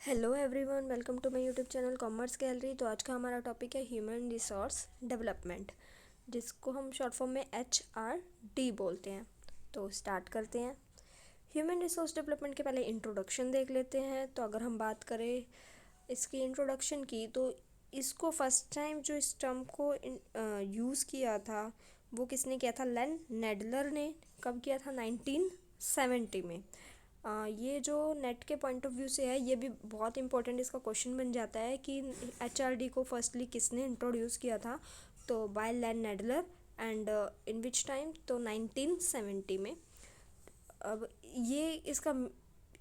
Hello everyone, welcome to my YouTube channel commerce gallery. तो आज का हमारा टॉपिक है ह्यूमन रिसोर्स डेवलपमेंट, जिसको हम शॉर्ट फॉर्म में HRD बोलते हैं। तो स्टार्ट करते हैं। ह्यूमन रिसोर्स डेवलपमेंट के पहले इंट्रोडक्शन देख लेते हैं। तो अगर हम बात करें इसकी इंट्रोडक्शन की, तो इसको फर्स्ट टाइम जो इस टर्म को यूज़ किया था वो किसने किया था? लेन नेडलर ने। कब किया था? 1970 में। ये जो नेट के पॉइंट ऑफ व्यू से है, ये भी बहुत इंपॉर्टेंट इसका क्वेश्चन बन जाता है कि HRD को फर्स्टली किसने इंट्रोड्यूस किया था? तो by Len Nadler. And in which time? तो 1970 में। अब ये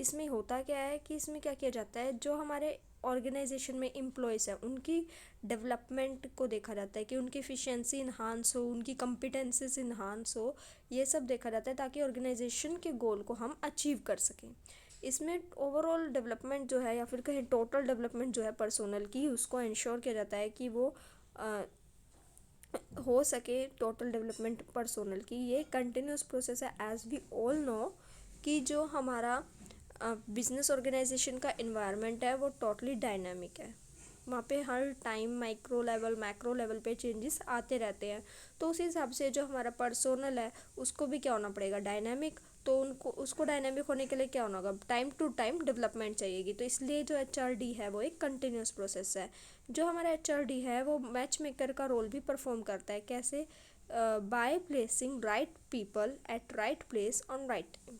इसमें होता क्या है कि इसमें क्या किया जाता है, जो हमारे ऑर्गेनाइजेशन में एम्प्लॉयज़ हैं उनकी डेवलपमेंट को देखा जाता है कि उनकी एफिशिएंसी इन्हांस हो, उनकी कॉम्पिटेंसीज इन्हांस हो। ये सब देखा जाता है ताकि ऑर्गेनाइजेशन के गोल को हम अचीव कर सकें। इसमें ओवरऑल डेवलपमेंट जो है, या फिर कहें टोटल डेवलपमेंट जो है पर्सोनल की, उसको इंश्योर किया जाता है कि वो हो सके। टोटल डेवलपमेंट पर्सोनल की ये कंटिन्यूस प्रोसेस है। एज वी ऑल नो कि जो हमारा बिजनेस ऑर्गेनाइजेशन का इन्वायरमेंट है वो टोटली डायनामिक है। वहाँ पे हर time micro level macro level पे चेंजेस आते रहते हैं। तो उस हिसाब से जो हमारा पर्सोनल है उसको भी क्या होना पड़ेगा? डायनामिक। तो उनको उसको डायनामिक होने के लिए क्या होना होगा? टाइम टू टाइम डेवलपमेंट चाहिएगी। तो इसलिए जो HRD है वो एक कंटिन्यूस प्रोसेस है। जो हमारा HRD है वो मैच मेकर का रोल भी परफॉर्म करता है। कैसे? By placing right people at right place on right time.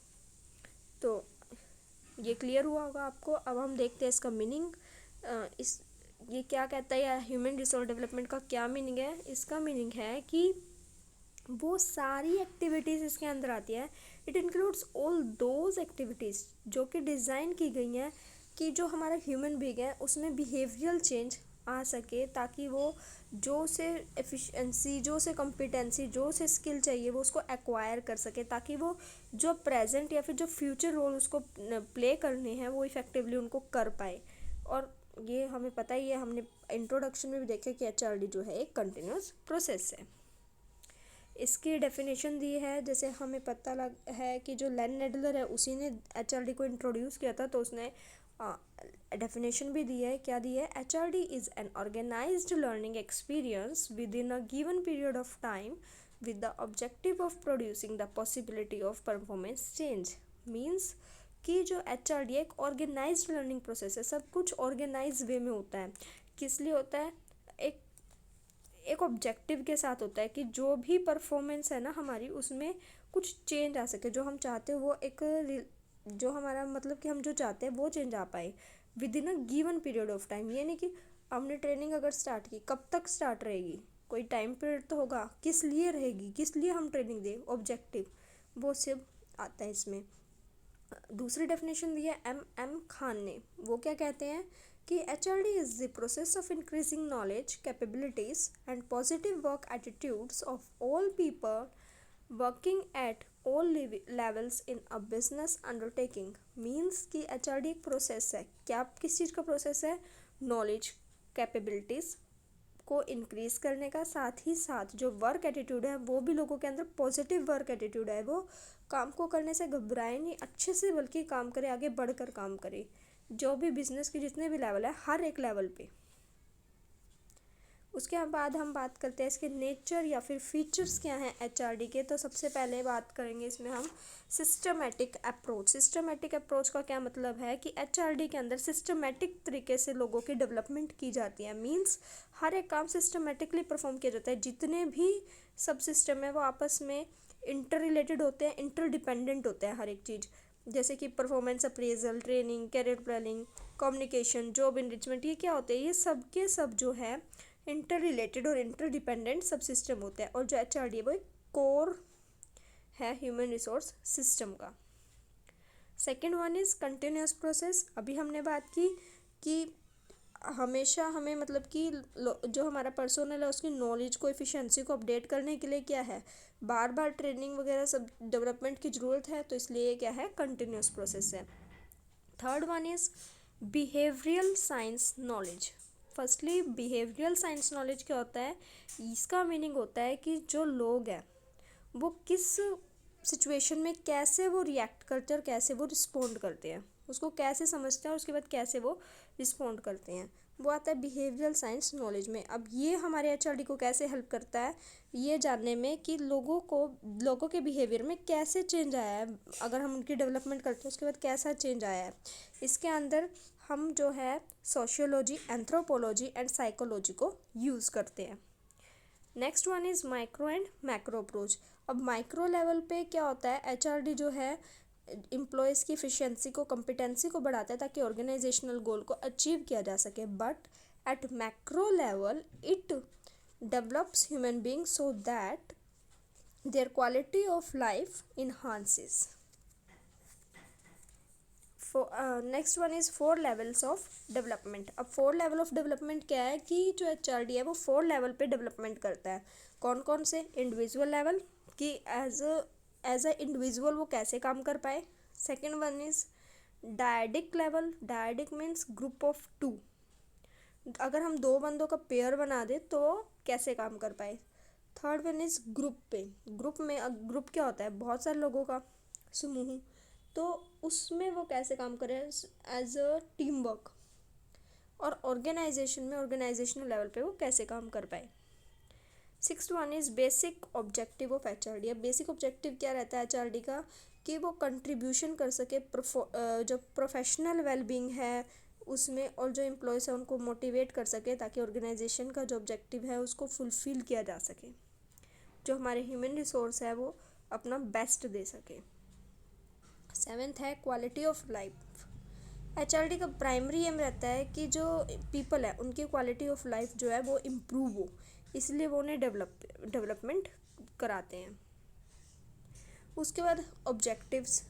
तो ये क्लियर हुआ होगा आपको। अब हम देखते हैं इसका मीनिंग। इस ये क्या कहता है, या ह्यूमन रिसोर्स डेवलपमेंट का क्या मीनिंग है? इसका मीनिंग है कि वो सारी एक्टिविटीज़ इसके अंदर आती है। It includes all those activities जो कि डिज़ाइन की गई हैं कि जो हमारा ह्यूमन बीइंग है उसमें बिहेवियरल चेंज आ सके, ताकि वो जो से एफिशिएंसी, जो से कॉम्पिटेंसी, जो से स्किल चाहिए वो उसको एक्वायर कर सके, ताकि वो जो प्रेजेंट या फिर जो फ्यूचर रोल उसको प्ले करने हैं वो इफ़ेक्टिवली उनको कर पाए। और ये हमें पता ही है, हमने इंट्रोडक्शन में भी देखा कि HRD जो है एक कंटिन्यूस प्रोसेस है। इसकी डेफिनेशन दी है। जैसे हमें पता लग है कि जो लेन नेडलर है उसी ने HRD को इंट्रोड्यूस किया था, तो उसने डेफिनेशन भी दी है। क्या दी है? HRD is an organised learning experience within a given period of time with the objective of producing the possibility of performance change। Means कि जो HRD एक ऑर्गेनाइज्ड लर्निंग प्रोसेस है। सब कुछ ऑर्गेनाइज वे में होता है। किस लिए होता है? एक एक ऑब्जेक्टिव के साथ होता है कि जो भी परफॉर्मेंस है ना हमारी, उसमें कुछ चेंज आ सके। जो हम चाहते हैं वो जो हमारा मतलब कि हम जो चाहते हैं वो चेंज आ पाए with in a given period of time. ये नहीं कि हमने ट्रेनिंग अगर स्टार्ट की, कब तक स्टार्ट रहेगी? कोई टाइम पीरियड तो होगा। किस लिए रहेगी, किस लिए हम ट्रेनिंग दें, ऑब्जेक्टिव, वो सब आता है इसमें। दूसरी डेफिनेशन दी है M खान ने। वो क्या कहते हैं कि HRD is the process of increasing knowledge, capabilities and positive work attitudes of all people working at all levels in a business undertaking. Means कि HRD एक प्रोसेस है। क्या, किस चीज़ का प्रोसेस है? नॉलेज, कैपेबिलिटीज़ को इंक्रीज करने का, साथ ही साथ जो वर्क एटीट्यूड है वो भी लोगों के अंदर पॉजिटिव वर्क एटीट्यूड है। वो काम को करने से घबराए नहीं, अच्छे से बल्कि काम करे, आगे बढ़कर काम करे। जो भी बिजनेस के जितने भी लेवल है, हर एक लेवल पे। उसके बाद हम बात करते हैं इसके नेचर या फिर फीचर्स क्या हैं HRD के। तो सबसे पहले बात करेंगे इसमें हम सिस्टमेटिक अप्रोच। सिस्टमेटिक अप्रोच का क्या मतलब है कि HRD के अंदर सिस्टमेटिक तरीके से लोगों की डेवलपमेंट की जाती है। मीन्स हर एक काम सिस्टमेटिकली परफॉर्म किया जाता है। जितने भी सब सिस्टम है वो आपस में इंटर रिलेटेड होते हैं, इंटर डिपेंडेंट होते हैं हर एक चीज़। जैसे कि performance appraisal, training, career planning, communication, job enrichment, ये क्या होते हैं? ये सब के सब जो है इंटर रिलेटेड और इंटर डिपेंडेंट सब सिस्टम होते हैं। और जो HRD है वो एक कोर है ह्यूमन रिसोर्स सिस्टम का। Second one is continuous process. अभी हमने बात की कि हमेशा हमें मतलब कि जो हमारा पर्सोनल है उसकी नॉलेज को, एफिशिएंसी को अपडेट करने के लिए क्या है, बार बार ट्रेनिंग वगैरह सब डेवलपमेंट की ज़रूरत है। तो इसलिए क्या है? कंटिन्यूस प्रोसेस है। Third one is behavioural science knowledge. Firstly behavioural science knowledge क्या होता है? इसका मीनिंग होता है कि जो लोग हैं वो किस सिचुएशन में कैसे वो रिएक्ट करते हैं और कैसे वो रिस्पोंड करते हैं। उसको कैसे समझते हैं और उसके बाद कैसे वो रिस्पॉन्ड करते हैं, वो आता है बिहेवियरल साइंस नॉलेज में। अब ये हमारे एचआरडी को कैसे हेल्प करता है ये जानने में कि लोगों के बिहेवियर में कैसे चेंज आया है, अगर हम उनकी डेवलपमेंट करते हैं उसके बाद कैसा चेंज आया है। इसके अंदर हम जो है सोशियोलॉजी, एंथ्रोपोलॉजी एंड साइकोलॉजी को यूज़ करते हैं। Next one is micro and macro approach. अब माइक्रो लेवल पे क्या होता है, एचआरडी जो है एम्प्लॉयज़ की एफिशिएंसी को, कॉम्पिटेंसी को बढ़ाता है ताकि ऑर्गेनाइजेशनल गोल को अचीव किया जा सके। But at macro level it develops human beings so that there quality of life enhances. Next one is 4 levels of development. अब 4 लेवल ऑफ डेवलपमेंट क्या है कि जो एचआरडी है वो 4 लेवल पे डेवलपमेंट करता है। कौन कौन से? इंडिविजुअल लेवल कि एज अ इंडिविजुअल वो कैसे काम कर पाए। Second one is dyadic level. Dyadic means group of 2, अगर हम 2 बंदों का पेयर बना दे तो कैसे काम कर पाए। थर्ड वन इज़ ग्रुप पे। ग्रुप क्या होता है? बहुत सारे लोगों का समूह, तो उसमें वो कैसे काम करे एज अ टीम वर्क। और ऑर्गेनाइजेशन में ऑर्गेनाइजेशनल लेवल पे वो कैसे काम कर पाए। Sixth one is basic objective of HRD. अब बेसिक ऑब्जेक्टिव क्या रहता है एचआरडी का कि वो कंट्रीब्यूशन कर सके जो प्रोफेशनल वेलबींग है उसमें, और जो एम्प्लॉयज़ है उनको मोटिवेट कर सके ताकि ऑर्गेनाइजेशन का जो ऑब्जेक्टिव है उसको फुलफिल किया जा सके, जो हमारे ह्यूमन रिसोर्स है वो अपना बेस्ट दे सके। सेवेंथ है क्वालिटी ऑफ लाइफ। एचआरडी का प्राइमरी एम रहता है कि जो पीपल है उनकी क्वालिटी ऑफ लाइफ जो है वो इम्प्रूव हो, इसलिए वो उन्हें डेवलपमेंट कराते हैं। उसके बाद ऑब्जेक्टिव्स।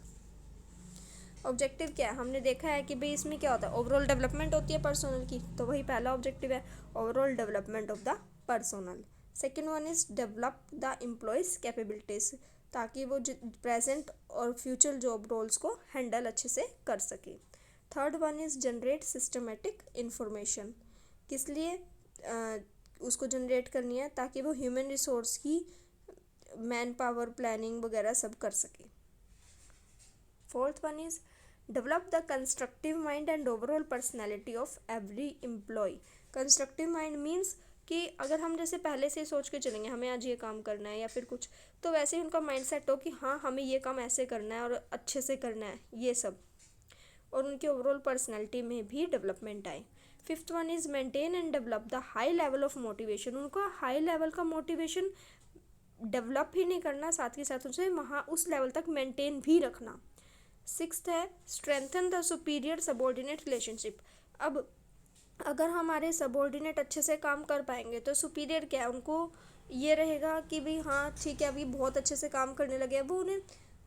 ऑब्जेक्टिव क्या है? हमने देखा है कि भाई इसमें क्या होता है, ओवरऑल डेवलपमेंट होती है पर्सनल की, तो वही पहला ऑब्जेक्टिव है, overall development of the personnel. Second one is develop the employees capabilities, ताकि वो प्रेजेंट और फ्यूचर जॉब रोल्स को हैंडल अच्छे से कर सके। Third one is generate systematic information. किस लिए उसको जनरेट करनी है? ताकि वो ह्यूमन रिसोर्स की मैन पावर प्लानिंग वगैरह सब कर सके। Fourth one is develop the constructive mind and overall personality of every employee. Constructive mind means कि अगर हम जैसे पहले से सोच के चलेंगे हमें आज ये काम करना है या फिर कुछ, तो वैसे ही उनका माइंड सेट हो कि हाँ हमें ये काम ऐसे करना है और अच्छे से करना है ये सब, और उनकी ओवरऑल पर्सनैलिटी में भी डेवलपमेंट आए। Fifth one is maintain and develop the high level of motivation. उनका हाई लेवल का मोटिवेशन डेवलप ही नहीं करना, साथ के साथ उसे वहाँ उस लेवल तक मेंटेन भी रखना। सिक्स्थ है strengthen the superior subordinate relationship. अब अगर हमारे सबॉर्डिनेट अच्छे से काम कर पाएंगे तो सुपीरियर क्या है, उनको ये रहेगा कि भाई हाँ ठीक है अभी बहुत अच्छे से काम करने लगे, वो उन्हें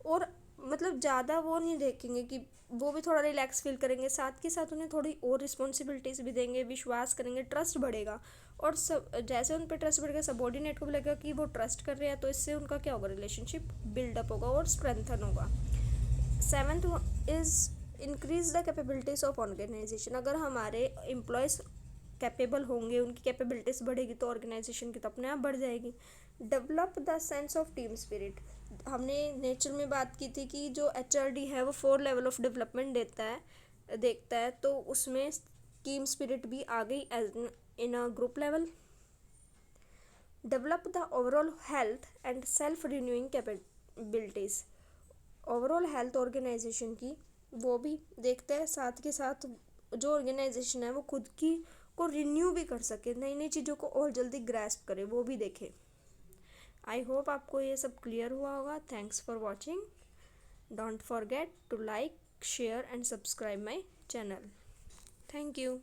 और मतलब ज़्यादा वो नहीं देखेंगे, कि वो भी थोड़ा रिलैक्स फील करेंगे, साथ के साथ उन्हें थोड़ी और रिस्पॉन्सिबिलिटीज़ भी देंगे, विश्वास करेंगे, ट्रस्ट बढ़ेगा। और सब जैसे उन पर ट्रस्ट बढ़ेगा सबॉर्डिनेट को भी लगेगा कि वो ट्रस्ट कर रहे हैं, तो इससे उनका क्या होगा, रिलेशनशिप बिल्डअप होगा और स्ट्रेंथन होगा। Seventh is increase the capabilities of organisation. अगर हमारे एम्प्लॉयज़ कैपेबल होंगे, उनकी कैपेबिलिटीज़ बढ़ेगी तो ऑर्गेनाइजेशन की तो अपने आप बढ़ जाएगी। Develop the sense of team spirit. हमने नेचर में बात की थी कि जो एचआरडी है वो 4 लेवल ऑफ डेवलपमेंट देखता है, तो उसमें टीम स्पिरिट भी आ गई as in a group level. Develop the overall health and self renewing capabilities. Overall health organization की वो भी देखते हैं, साथ के साथ जो ऑर्गेनाइजेशन है वो खुद की को रिन्यू भी कर सके, नई नई चीज़ों को और जल्दी ग्रैस्प करे, वो भी देखे। आई होप आपको ये सब क्लियर हुआ होगा। Thanks for watching. Don't forget to like, share and subscribe my channel. Thank you.